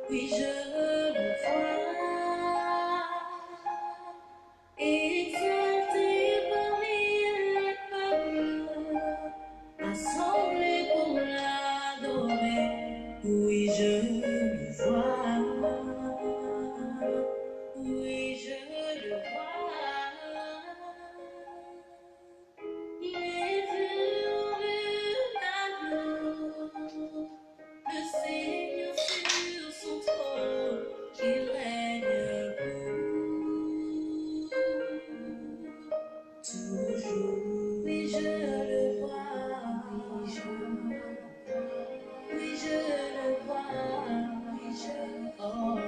Oui, je le vois, exalté parmi les peuples, assemblés pour l'adorer. Oui, je le vois, oui, je le vois. Les yeux ont vu l'agneau, le Seigneur sur son trône, il règne pour toujours. Oui, je le vois, oui, je le vois, oui, je le vois.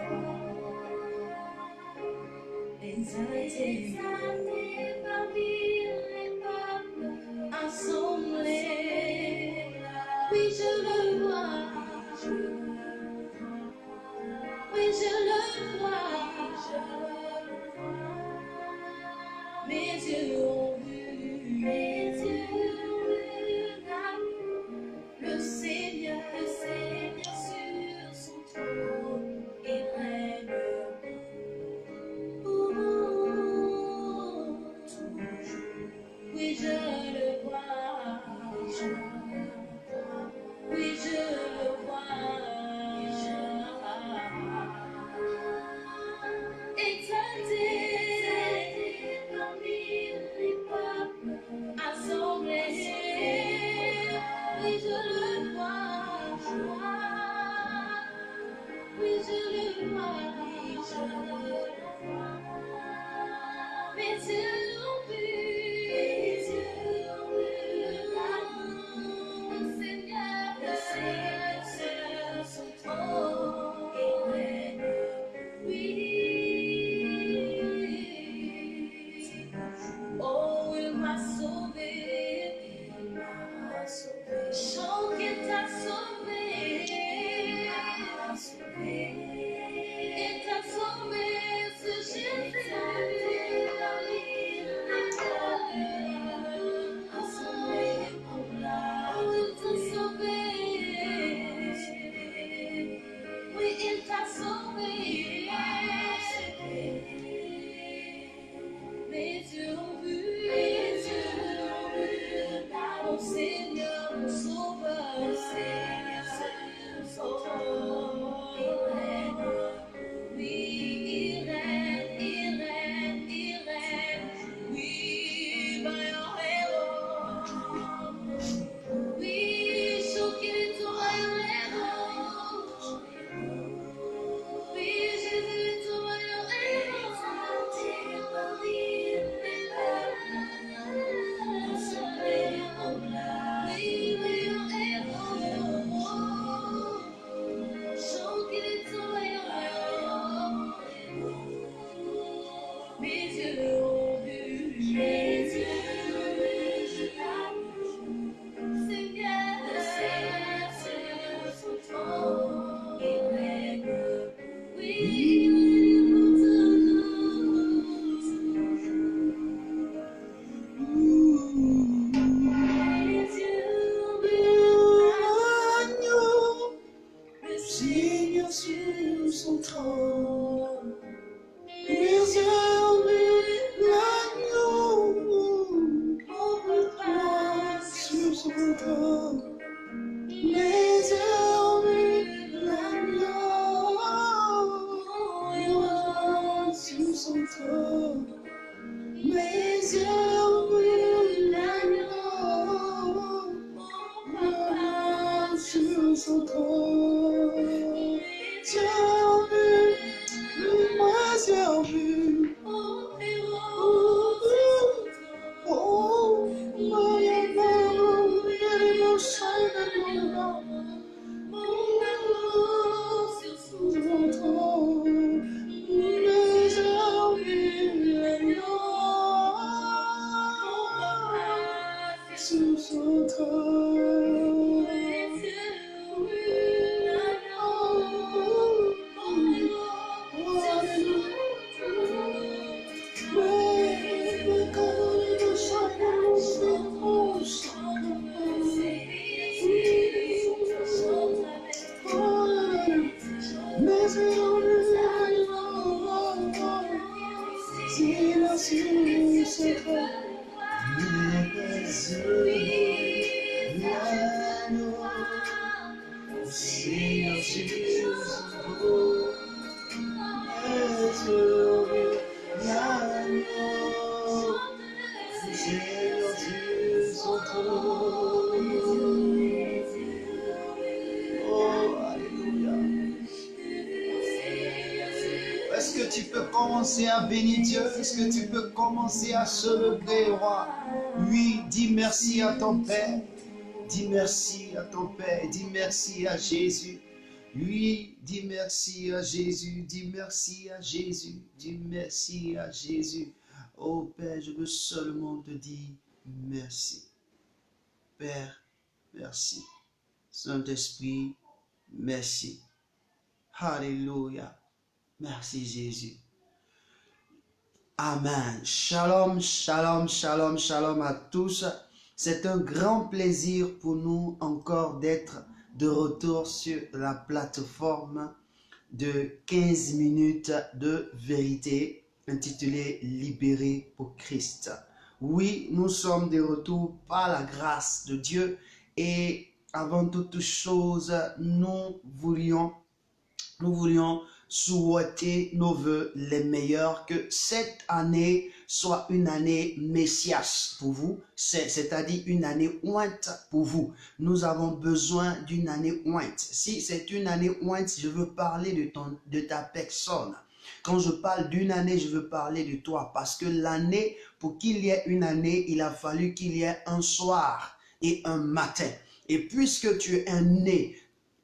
Exalté parmi les peuples, assemblés. Oui, je le vois, oui, je le vois. Mes yeux ont vu, le Seigneur sur son trône, il règne pour toujours. Oui, je le vois, oui, je le vois. Exalté parmi les peuples, assemblés. Oui, je le vois, oui, je le vois. Mes yeux ont vu, le Seigneur sur son trône, il règne, oui. Oh, il m'a sauvé, chante qu'il t'a sauvé, il t'a sauvé, ce Jésus. Oui, il t'a sauvé. Mes yeux ont vu, mon Seigneur, mon Sauveur, oh, il règne, oui, il règne, il règne, il règne, oui, vaillant héros, oui, chaud qu'il est ton vaillant héros, oui, Jésus est ton vaillant héros. Mes yeux ont vu, Seigneur, sur son trône, il règne, oui, pour toujours. Mes yeux ont vu l'agneau, le Seigneur sur son trône. Mes yeux ont vu l'agneau, mon papa sur son trône. Mes yeux ont vu l'agneau, mon héros sur son trône. Mes yeux ont vu l'agneau, mon papa sur son trône. Mes yeux ont vu, mes yeux ont vu, mon héros sur son trône. Oh, mon héros, mon chagrin, mon héros sur son trône. Mes yeux ont vu l'agneau, mon papa sur son trône. Mes yeux ont vu l'agneau, tu peux commencer à bénir Dieu? Est-ce que tu peux commencer à célébrer, roi? Oui, dis merci à ton Père. Dis merci à ton Père. Dis merci à Jésus. Oui, dis merci à Jésus. Dis merci à Jésus. Dis merci à Jésus. Oh Père, je veux seulement te dire merci. Père, merci. Saint-Esprit, merci. Alléluia. Merci Jésus. Amen. Shalom, shalom, shalom, shalom à tous. C'est un grand plaisir pour nous encore d'être de retour sur la plateforme de 15 minutes de vérité intitulée Libéré pour Christ. Oui, nous sommes de retour par la grâce de Dieu et avant toute chose, nous voulions souhaiter nos voeux les meilleurs, que cette année soit une année Messias pour vous, c'est-à-dire une année ointe pour vous. Nous avons besoin d'une année ointe. Si c'est une année ointe, je veux parler de ta personne. Quand je parle d'une année, je veux parler de toi, parce que l'année, pour qu'il y ait une année, il a fallu qu'il y ait un soir et un matin. Et puisque tu es né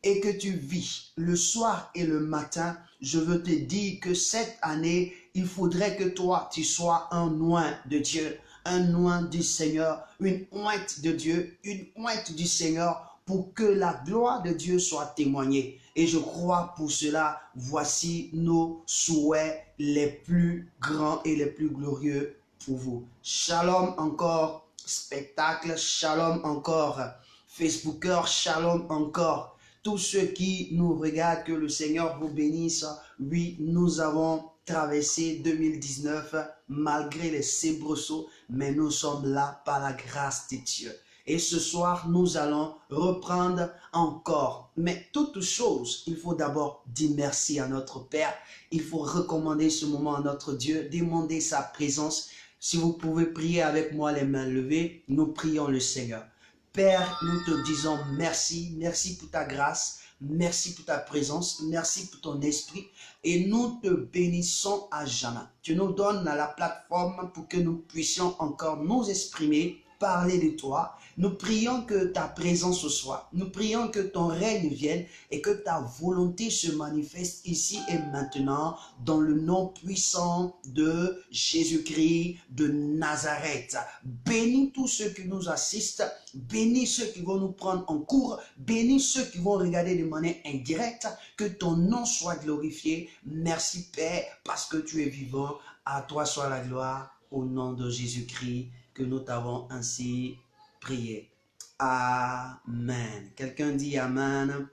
et que tu vis le soir et le matin, je veux te dire que cette année, il faudrait que toi, tu sois un oint de Dieu, un oint du Seigneur, une ointe de Dieu, une ointe du Seigneur, pour que la gloire de Dieu soit témoignée. Et je crois pour cela, voici nos souhaits les plus grands et les plus glorieux pour vous. Shalom encore, spectacle, shalom encore, Facebooker, shalom encore. Tous ceux qui nous regardent, que le Seigneur vous bénisse. Oui, nous avons traversé 2019 malgré les soubresauts, mais nous sommes là par la grâce de Dieu. Et ce soir, nous allons reprendre encore. Mais toute chose, il faut d'abord dire merci à notre Père. Il faut recommander ce moment à notre Dieu, demander sa présence. Si vous pouvez prier avec moi les mains levées, nous prions le Seigneur. Père, nous te disons merci, merci pour ta grâce, merci pour ta présence, merci pour ton esprit et nous te bénissons à jamais. Tu nous donnes la plateforme pour que nous puissions encore nous exprimer, parler de toi. Nous prions que ta présence soit, nous prions que ton règne vienne et que ta volonté se manifeste ici et maintenant dans le nom puissant de Jésus-Christ de Nazareth. Bénis tous ceux qui nous assistent, bénis ceux qui vont nous prendre en cours, bénis ceux qui vont regarder de manière indirecte, que ton nom soit glorifié. Merci Père, parce que tu es vivant. À toi soit la gloire, au nom de Jésus-Christ, que nous t'avons ainsi prié. Amen. Quelqu'un dit Amen.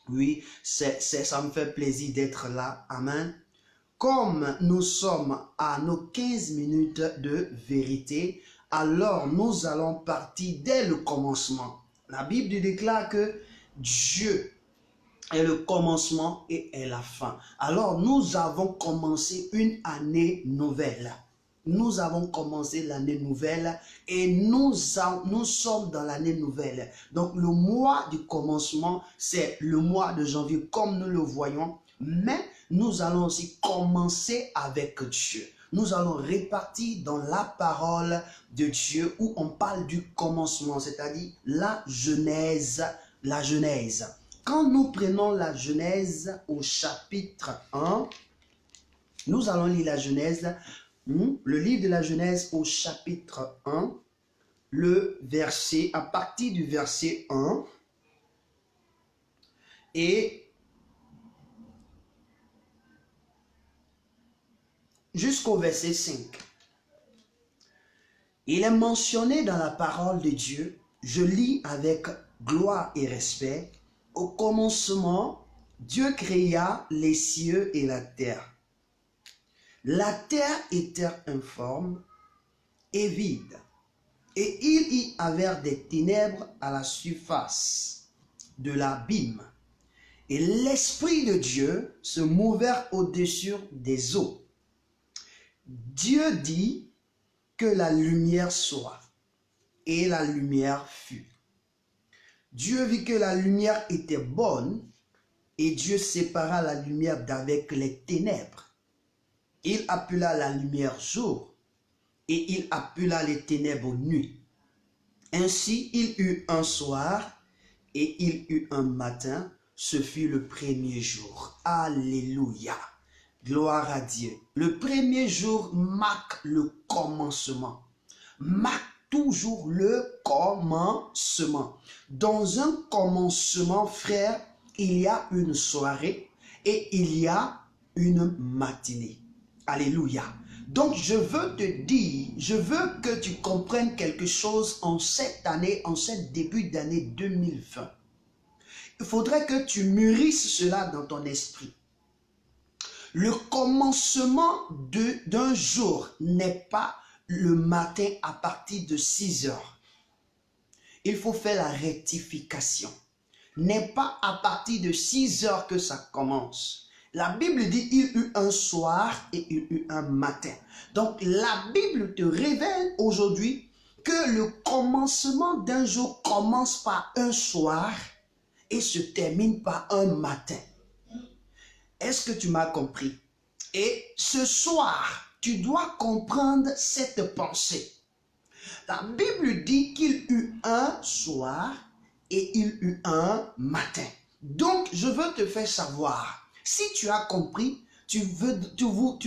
Oui, ça me fait plaisir d'être là. Amen. Comme nous sommes à nos 15 minutes de vérité, alors nous allons partir dès le commencement. La Bible déclare que Dieu est le commencement et est la fin. Alors nous avons commencé une année nouvelle. Nous avons commencé l'année nouvelle et nous sommes dans l'année nouvelle. Donc le mois du commencement, c'est le mois de janvier comme nous le voyons. Mais nous allons aussi commencer avec Dieu. Nous allons répartir dans la parole de Dieu où on parle du commencement, c'est-à-dire la Genèse. La Genèse. Quand nous prenons la Genèse au chapitre 1, nous allons lire la Genèse, le livre de la Genèse au chapitre 1, à partir du verset 1 et jusqu'au verset 5. Il est mentionné dans la parole de Dieu, je lis avec gloire et respect, au commencement, Dieu créa les cieux et la terre. La terre était informe et vide, et il y avait des ténèbres à la surface de l'abîme. Et l'Esprit de Dieu se mouvait au-dessus des eaux. Dieu dit que la lumière soit, et la lumière fut. Dieu vit que la lumière était bonne, et Dieu sépara la lumière d'avec les ténèbres. Il appela la lumière jour et il appela les ténèbres nuit. Ainsi il eut un soir et il eut un matin, ce fut le premier jour. Alléluia. Gloire à Dieu. Le premier jour marque le commencement. Marque toujours le commencement. Dans un commencement, frère, il y a une soirée et il y a une matinée. Alléluia. Donc je veux te dire, je veux que tu comprennes quelque chose en cette année, en ce début d'année 2020. Il faudrait que tu mûrisses cela dans ton esprit. Le commencement d'un jour n'est pas le matin à partir de 6 heures. Il faut faire la rectification. N'est pas à partir de 6 heures que ça commence. La Bible dit il eut un soir et il eut un matin. Donc la Bible te révèle aujourd'hui que le commencement d'un jour commence par un soir et se termine par un matin. Est-ce que tu m'as compris? Et ce soir, tu dois comprendre cette pensée. La Bible dit qu'il eut un soir et il eut un matin. Donc, je veux te faire savoir, si tu as compris, tu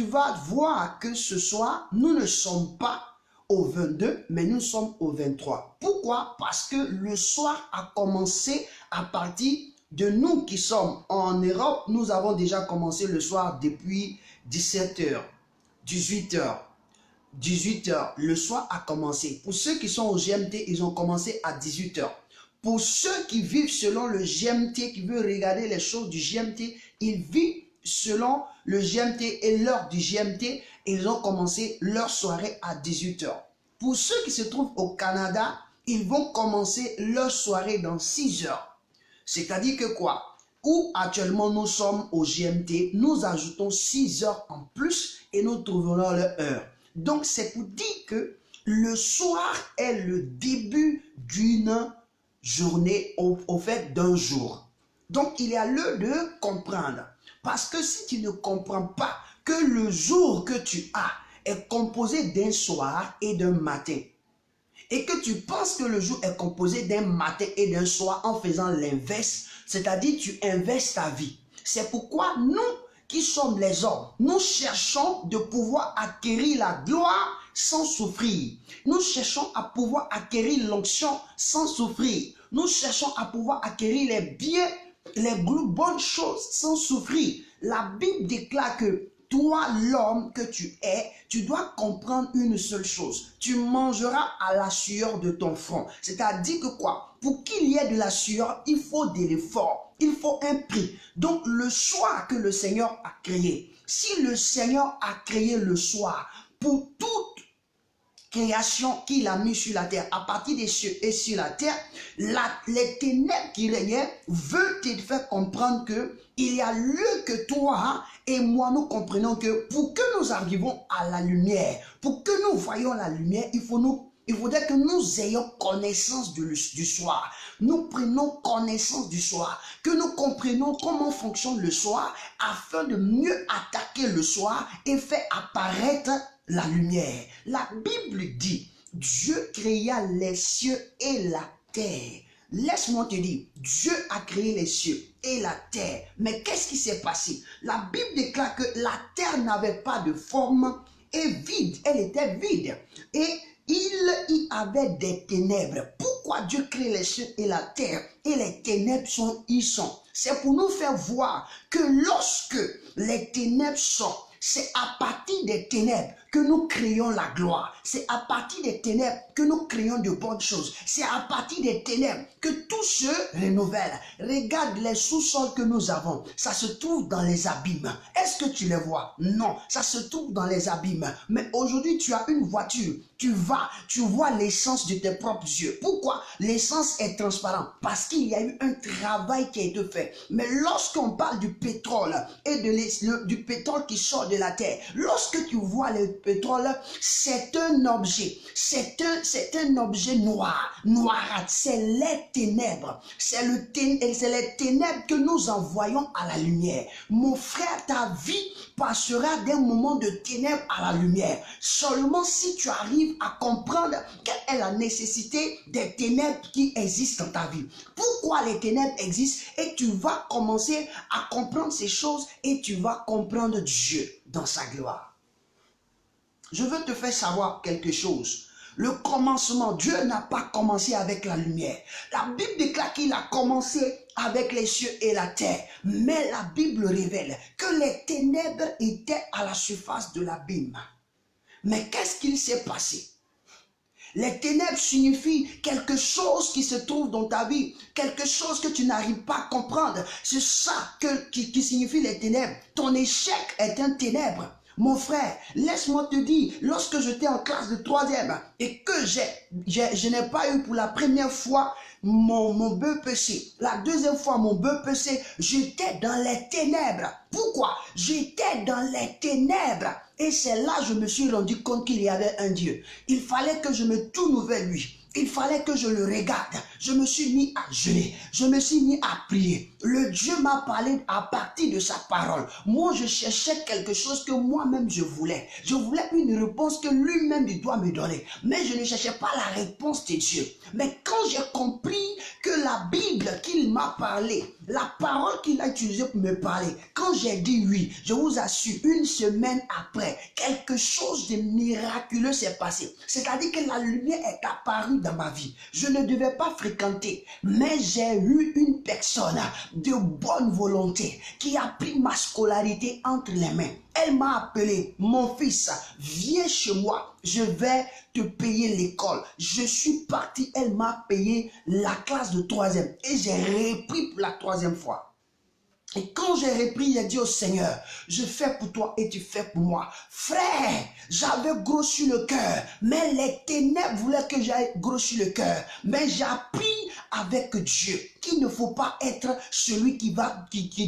vas voir que ce soir, nous ne sommes pas au 22, mais nous sommes au 23. Pourquoi? Parce que le soir a commencé à partir de nous qui sommes en Europe. Nous avons déjà commencé le soir depuis 17h, 18h. 18h, le soir a commencé. Pour ceux qui sont au GMT, ils ont commencé à 18h. Pour ceux qui vivent selon le GMT, qui veulent regarder les choses du GMT, ils vivent selon le GMT et l'heure du GMT, ils ont commencé leur soirée à 18h. Pour ceux qui se trouvent au Canada, ils vont commencer leur soirée dans 6 heures. C'est-à-dire que quoi? Où actuellement nous sommes au GMT, nous ajoutons 6 heures en plus et nous trouverons leur heure. Donc c'est pour dire que le soir est le début d'une journée, au fait d'un jour. Donc il y a lieu de comprendre. Parce que si tu ne comprends pas que le jour que tu as est composé d'un soir et d'un matin, et que tu penses que le jour est composé d'un matin et d'un soir en faisant l'inverse, c'est-à-dire tu inverses ta vie. C'est pourquoi nous qui sommes les hommes, nous cherchons de pouvoir acquérir la gloire sans souffrir. Nous cherchons à pouvoir acquérir l'onction sans souffrir. Nous cherchons à pouvoir acquérir les biens, les bonnes choses sans souffrir. La Bible déclare que toi, l'homme que tu es, tu dois comprendre une seule chose. Tu mangeras à la sueur de ton front. C'est-à-dire que quoi? Pour qu'il y ait de la sueur, il faut de l'effort. Il faut un prix. Donc, le soir que le Seigneur a créé, si le Seigneur a créé le soir pour toute création qu'il a mis sur la terre, à partir des cieux et sur la terre, les ténèbres qui régnaient veulent te faire comprendre que il y a lieu que toi et moi nous comprenons que pour que nous arrivions à la lumière, pour que nous voyions la lumière, il faudrait que nous ayons connaissance du soir. Nous prenons connaissance du soir, que nous comprenions comment fonctionne le soir afin de mieux attaquer le soir et faire apparaître la lumière. La Bible dit, Dieu créa les cieux et la terre. Laisse-moi te dire, Dieu a créé les cieux et la terre. Mais qu'est-ce qui s'est passé? La Bible déclare que la terre n'avait pas de forme et vide. Elle était vide. Et il y avait des ténèbres. Pourquoi Dieu crée les cieux et la terre et les ténèbres y sont? C'est pour nous faire voir que lorsque les ténèbres sont, c'est à partir des ténèbres que nous créons la gloire. C'est à partir des ténèbres que nous créons de bonnes choses. C'est à partir des ténèbres que tout se renouvelle. Regarde les sous-sols que nous avons. Ça se trouve dans les abîmes. Est-ce que tu les vois? Non, ça se trouve dans les abîmes. Mais aujourd'hui, tu as une voiture tu vois l'essence de tes propres yeux. Pourquoi? L'essence est transparente. Parce qu'il y a eu un travail qui a été fait. Mais lorsqu'on parle du pétrole et du pétrole qui sort de la terre, lorsque tu vois le pétrole, c'est un objet. C'est un objet noir, noirâtre. C'est les ténèbres. C'est les ténèbres que nous envoyons à la lumière. Mon frère, ta vie passera d'un moment de ténèbres à la lumière. Seulement si tu arrives à comprendre quelle est la nécessité des ténèbres qui existent dans ta vie. Pourquoi les ténèbres existent, et tu vas commencer à comprendre ces choses et tu vas comprendre Dieu dans sa gloire. Je veux te faire savoir quelque chose. Le commencement, Dieu n'a pas commencé avec la lumière. La Bible déclare qu'il a commencé avec les cieux et la terre. Mais la Bible révèle que les ténèbres étaient à la surface de l'abîme. Mais qu'est-ce qu'il s'est passé? Les ténèbres signifient quelque chose qui se trouve dans ta vie, quelque chose que tu n'arrives pas à comprendre. C'est ça qui signifie les ténèbres. Ton échec est un ténèbre. Mon frère, laisse-moi te dire, lorsque j'étais en classe de 3e et que je n'ai pas eu pour la première fois mon BEPC, la deuxième fois mon BEPC, j'étais dans les ténèbres. Pourquoi? J'étais dans les ténèbres. Et c'est là que je me suis rendu compte qu'il y avait un Dieu. Il fallait que je me tourne vers lui. Il fallait que je le regarde. Je me suis mis à jeûner. Je me suis mis à prier. Le Dieu m'a parlé à partir de sa parole. Moi, je cherchais quelque chose que moi-même je voulais. Je voulais une réponse que lui-même il doit me donner. Mais je ne cherchais pas la réponse de Dieu. Mais quand j'ai compris que la Bible qu'il m'a parlé, la parole qu'il a utilisée pour me parler, quand j'ai dit oui, je vous assure, une semaine après, quelque chose de miraculeux s'est passé. C'est-à-dire que la lumière est apparue dans ma vie. Je ne devais pas fréquenter, mais j'ai eu une personne de bonne volonté qui a pris ma scolarité entre les mains. Elle m'a appelé, mon fils, viens chez moi, je vais te payer l'école. Je suis parti, elle m'a payé la classe de 3e et j'ai repris pour la 3e fois. Et quand j'ai repris, j'ai dit au Seigneur, je fais pour toi et tu fais pour moi. Frère, j'avais gros sur le cœur, mais les ténèbres voulaient que j'aille gros sur le cœur. Mais j'ai appris avec Dieu qu'il ne faut pas être celui qui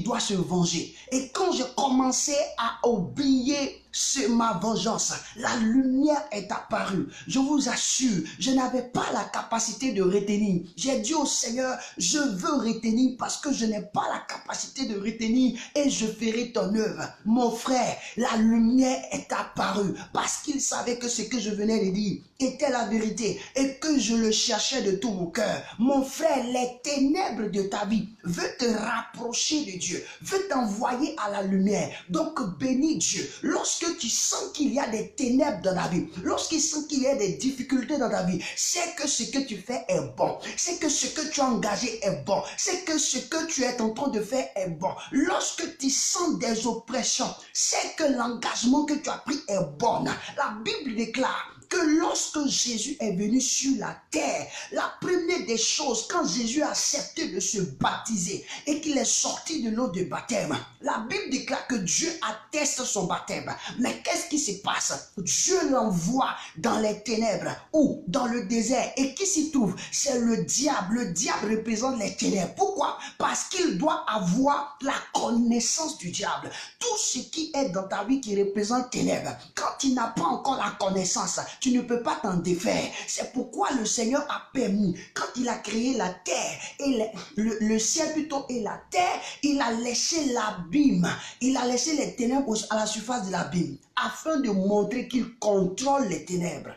doit se venger. Et quand j'ai commencé à oublier ma vengeance, la lumière est apparue. Je vous assure, je n'avais pas la capacité de retenir. J'ai dit au Seigneur, je veux retenir parce que je n'ai pas la capacité de retenir et je ferai ton œuvre. Mon frère, la lumière est apparue parce qu'il savait que ce que je venais de dire était la vérité et que je le cherchais de tout mon cœur. Mon frère, les ténèbres de ta vie veulent te rapprocher de Dieu, veulent t'envoyer à la lumière. Donc bénis Dieu. Lorsque tu sens qu'il y a des ténèbres dans ta vie, lorsqu'il sent qu'il y a des difficultés dans ta vie, c'est que ce que tu fais est bon, c'est que ce que tu as engagé est bon, c'est que ce que tu es en train de faire est bon. Lorsque tu sens des oppressions, c'est que l'engagement que tu as pris est bon. La Bible déclare que lorsque Jésus est venu sur la terre, la première des choses, quand Jésus a accepté de se baptiser et qu'il est sorti de l'eau de baptême, la Bible déclare que Dieu atteste son baptême. Mais qu'est-ce qui se passe? Dieu l'envoie dans les ténèbres ou dans le désert. Et qui s'y trouve? C'est le diable. Le diable représente les ténèbres. Pourquoi? Parce qu'il doit avoir la connaissance du diable. Tout ce qui est dans ta vie qui représente ténèbres, quand tu n'as pas encore la connaissance, tu ne peux pas t'en défaire. C'est pourquoi le Seigneur a permis, quand il a créé la terre et le ciel plutôt et la terre, il a laissé l'abîme, il a laissé les ténèbres à la surface de l'abîme, afin de montrer qu'il contrôle les ténèbres.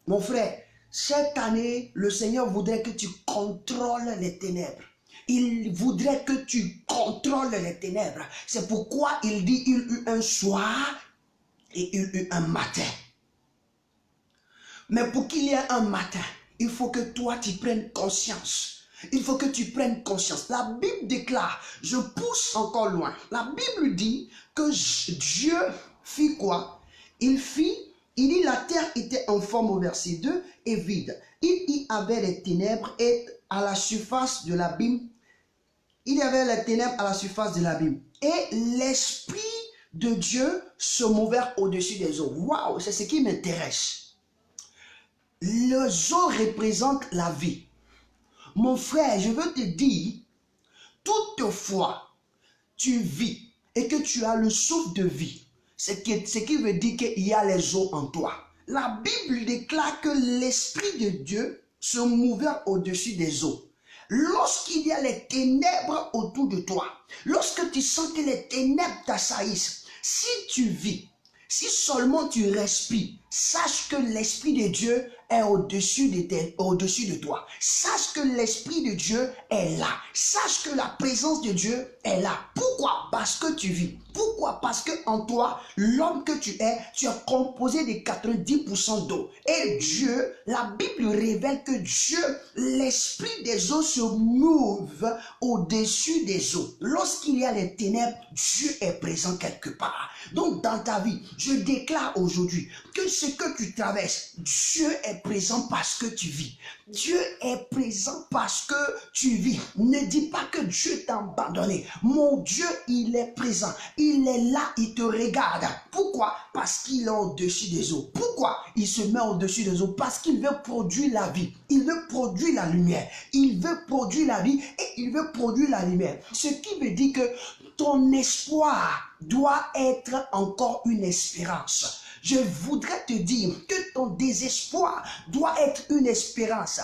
Mon frère, cette année, le Seigneur voudrait que tu contrôles les ténèbres. Il voudrait que tu contrôles les ténèbres. C'est pourquoi il dit, il eut un soir et il eut un matin. Mais pour qu'il y ait un matin, il faut que toi tu prennes conscience. Il faut que tu prennes conscience. La Bible déclare, je pousse encore loin. La Bible dit que Dieu fit quoi? Il dit la terre était en forme au verset 2 et vide. Il y avait les ténèbres et à la surface de l'abîme. Il y avait les ténèbres à la surface de l'abîme. Et l'Esprit de Dieu se mouvait au-dessus des eaux. Waouh, c'est ce qui m'intéresse. Les eaux représentent la vie. Mon frère, je veux te dire, toutefois, tu vis et que tu as le souffle de vie, ce qui veut dire qu'il y a les eaux en toi. La Bible déclare que l'Esprit de Dieu se mouvait au-dessus des eaux. Lorsqu'il y a les ténèbres autour de toi, lorsque tu sens que les ténèbres t'assaillissent, si tu vis, si seulement tu respires, sache que l'Esprit de Dieu est au-dessus de toi. Sache que l'Esprit de Dieu est là. Sache que la présence de Dieu est là. Pourquoi? Parce que tu vis. Pourquoi? Parce que en toi, l'homme que tu es composé de 90% d'eau. Et Dieu, la Bible révèle que Dieu, l'Esprit des eaux se mouve au-dessus des eaux. Lorsqu'il y a les ténèbres, Dieu est présent quelque part. Donc dans ta vie, je déclare aujourd'hui que ce que tu traverses, Dieu est présent parce que tu vis. Dieu est présent parce que tu vis. Ne dis pas que Dieu t'a abandonné. Mon Dieu, il est présent. Il est là, il te regarde. Pourquoi? Parce qu'il est au-dessus des eaux. Pourquoi il se met au-dessus des eaux? Parce qu'il veut produire la vie. Il veut produire la lumière. Il veut produire la vie et il veut produire la lumière. Ce qui veut dire que ton espoir doit être encore une espérance. Je voudrais te dire que ton désespoir doit être une espérance.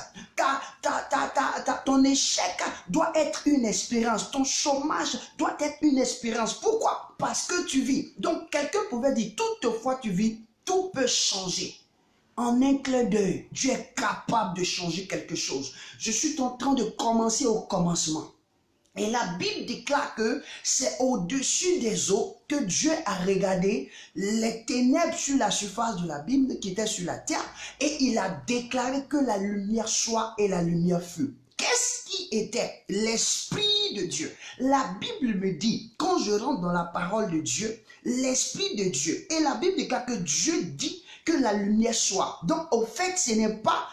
Ton échec doit être une espérance. Ton chômage doit être une espérance. Pourquoi? Parce que tu vis. Donc quelqu'un pouvait dire, toutefois tu vis, tout peut changer. En un clin d'œil, Dieu est capable de changer quelque chose. Je suis en train de commencer au commencement. Et la Bible déclare que c'est au-dessus des eaux que Dieu a regardé les ténèbres sur la surface de la Bible qui était sur la terre et il a déclaré que la lumière soit et la lumière fut. Qu'est-ce qui était? L'Esprit de Dieu. La Bible me dit, quand je rentre dans la parole de Dieu, l'Esprit de Dieu. Et la Bible déclare que Dieu dit que la lumière soit. Donc au fait, ce n'est pas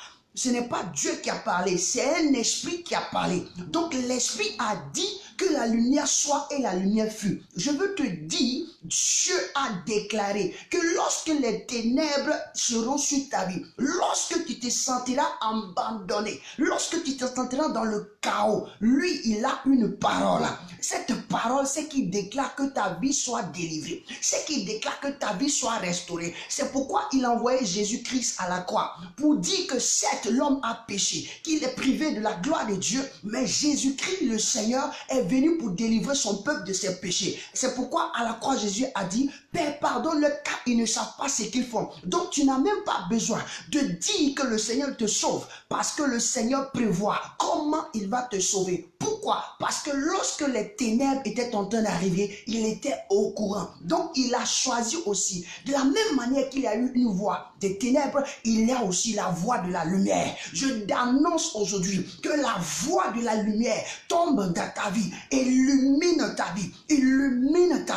Dieu qui a parlé, c'est un esprit qui a parlé. Donc l'esprit a dit que la lumière soit et la lumière fut. Je veux te dire, Dieu a déclaré que lorsque les ténèbres seront sur ta vie, lorsque tu te sentiras abandonné, lorsque tu te sentiras dans le chaos, lui, il a une parole. Cette parole, c'est qu'il déclare que ta vie soit délivrée. C'est qu'il déclare que ta vie soit restaurée. C'est pourquoi il a envoyé Jésus-Christ à la croix pour dire que certes, l'homme a péché, qu'il est privé de la gloire de Dieu, mais Jésus-Christ, le Seigneur, est venu pour délivrer son peuple de ses péchés. C'est pourquoi à la croix, Jésus a dit, Père, pardonne-leur car ils ne savent pas ce qu'ils font. Donc tu n'as même pas besoin de dire que le Seigneur te sauve, parce que le Seigneur prévoit comment il va te sauver. Pourquoi? Parce que lorsque les ténèbres étaient en train d'arriver, il était au courant. Donc il a choisi aussi, de la même manière qu'il y a eu une voix des ténèbres, il y a aussi la voix de la lumière. Je t'annonce aujourd'hui que la voix de la lumière tombe dans ta vie, illumine ta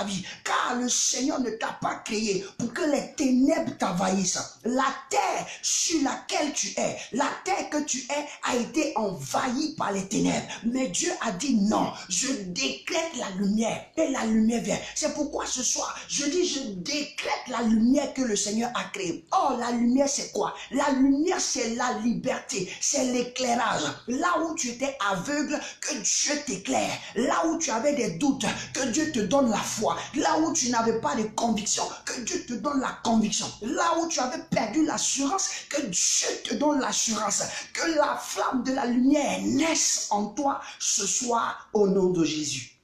vie, car le Seigneur ne t'a pas créé pour que les ténèbres t'envahissent. La terre sur laquelle tu es, la terre que tu es a été envahie par les ténèbres. Mais Dieu a dit non, je décrète la lumière et la lumière vient. C'est pourquoi ce soir, je dis je décrète la lumière que le Seigneur a créée. Oh, la lumière c'est quoi? La lumière c'est la liberté, c'est l'éclairage. Là où tu étais aveugle, que Dieu t'éclaire. Là où tu avais des doutes, que Dieu te donne la foi. Là où tu n'avais pas de conviction, que Dieu te donne la conviction. Là où tu avais perdu l'assurance, que Dieu te donne l'assurance. Que la flamme de la lumière naisse en toi ce soir au nom de Jésus.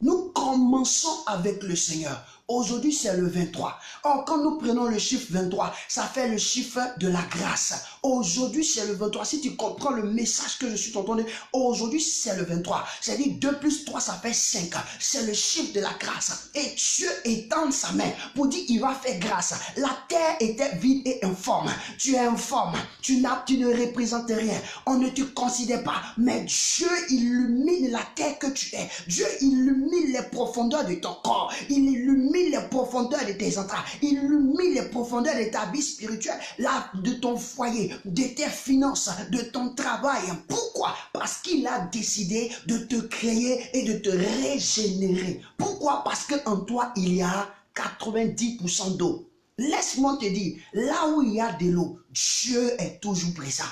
Nous commençons avec le Seigneur. Aujourd'hui, c'est le 23. Or, quand nous prenons le chiffre 23, ça fait le chiffre de la grâce. Aujourd'hui, c'est le 23. Si tu comprends le message que je suis en train de dire, aujourd'hui, c'est le 23. C'est-à-dire 2 plus 3, ça fait 5. C'est le chiffre de la grâce. Et Dieu étend sa main pour dire, il va faire grâce. La terre était vide et informe. Tu es informe. Tu ne représentes rien. On ne te considère pas. Mais Dieu illumine la terre que tu es. Dieu illumine les profondeurs de ton corps. Il illumine les profondeurs de tes entrailles, illumine les profondeurs de ta vie spirituelle, là, de ton foyer, de tes finances, de ton travail. Pourquoi? Parce qu'il a décidé de te créer et de te régénérer. Pourquoi? Parce qu'en toi, il y a 90% d'eau. Laisse-moi te dire, là où il y a de l'eau, Dieu est toujours présent.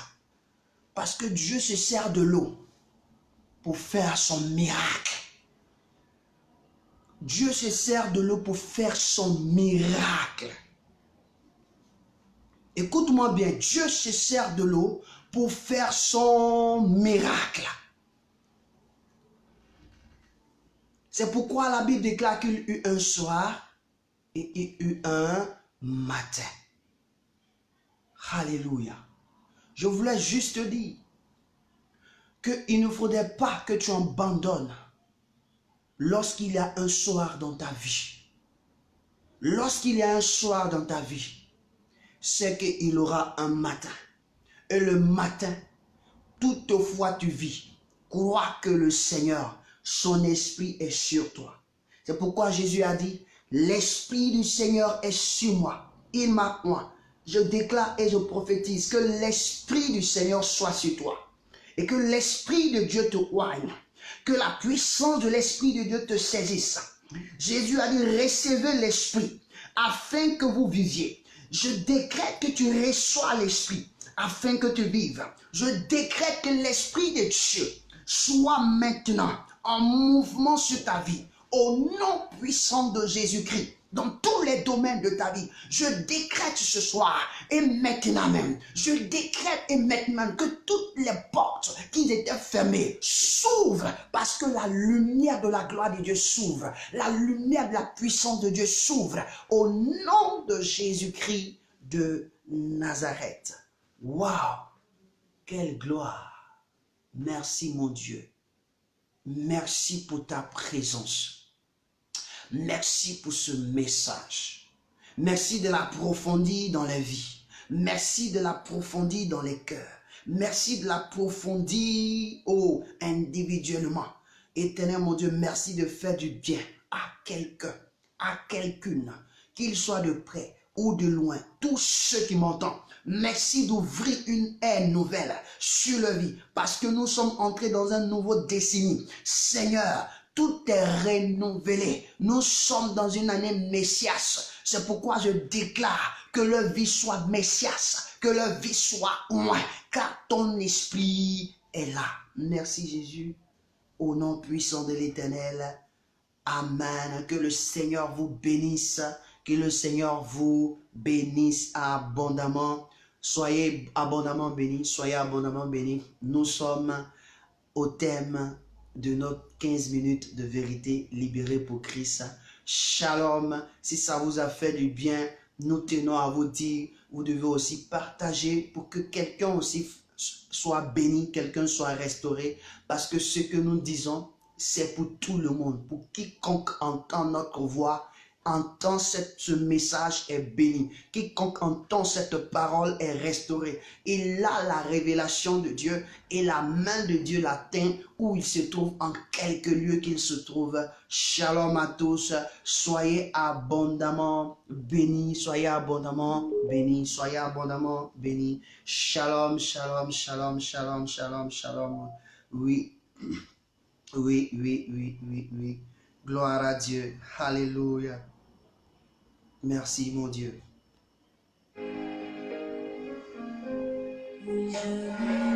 Parce que Dieu se sert de l'eau pour faire son miracle. Dieu se sert de l'eau pour faire son miracle. Écoute-moi bien, Dieu se sert de l'eau pour faire son miracle. C'est pourquoi la Bible déclare qu'il y eut un soir et il y eut un matin. Alléluia. Je voulais juste te dire qu'il ne faudrait pas que tu abandonnes lorsqu'il y a un soir dans ta vie. Lorsqu'il y a un soir dans ta vie, c'est qu'il aura un matin. Et le matin, toutefois tu vis, crois que le Seigneur, son esprit est sur toi. C'est pourquoi Jésus a dit, l'esprit du Seigneur est sur moi. Il m'a moi. Je déclare et je prophétise que l'esprit du Seigneur soit sur toi. Et que l'esprit de Dieu te oigne. Que la puissance de l'esprit de Dieu te saisisse. Jésus a dit, recevez l'esprit afin que vous viviez. Je décrète que tu reçois l'esprit afin que tu vives. Je décrète que l'esprit de Dieu soit maintenant en mouvement sur ta vie. Au nom puissant de Jésus-Christ, dans tous les domaines de ta vie, je décrète ce soir et maintenant même, je décrète et maintenant que toutes les portes qui étaient fermées s'ouvrent parce que la lumière de la gloire de Dieu s'ouvre, la lumière de la puissance de Dieu s'ouvre au nom de Jésus-Christ de Nazareth. Waouh! Quelle gloire! Merci mon Dieu. Merci pour ta présence. Merci pour ce message. Merci de l'approfondir dans la vie. Merci de l'approfondir dans les cœurs. Merci de l'approfondir individuellement. Éternel mon Dieu, merci de faire du bien à quelqu'un, à quelqu'une, qu'il soit de près ou de loin, tous ceux qui m'entendent. Merci d'ouvrir une ère nouvelle sur leur vie parce que nous sommes entrés dans un nouveau décennie. Seigneur, tout est renouvelé. Nous sommes dans une année Messias. C'est pourquoi je déclare que leur vie soit Messias, que leur vie soit loin, car ton esprit est là. Merci Jésus, au nom puissant de l'Éternel. Amen. Que le Seigneur vous bénisse, que le Seigneur vous bénisse abondamment. Soyez abondamment bénis, soyez abondamment bénis. Nous sommes au thème de notre 15 minutes de vérité libérée pour Christ. Shalom, si ça vous a fait du bien, nous tenons à vous dire, vous devez aussi partager pour que quelqu'un aussi soit béni, quelqu'un soit restauré, parce que ce que nous disons, c'est pour tout le monde, pour quiconque entend notre voix, entend ce message est béni. Quiconque entend cette parole est restauré. Il a la révélation de Dieu et la main de Dieu l'atteint où il se trouve, en quelque lieu qu'il se trouve. Shalom à tous. Soyez abondamment bénis. Soyez abondamment bénis. Soyez abondamment bénis. Shalom, shalom, shalom, shalom, shalom, shalom. Oui. Oui, oui, oui, oui, oui. Gloire à Dieu. Alléluia. Merci, mon Dieu. Yeah.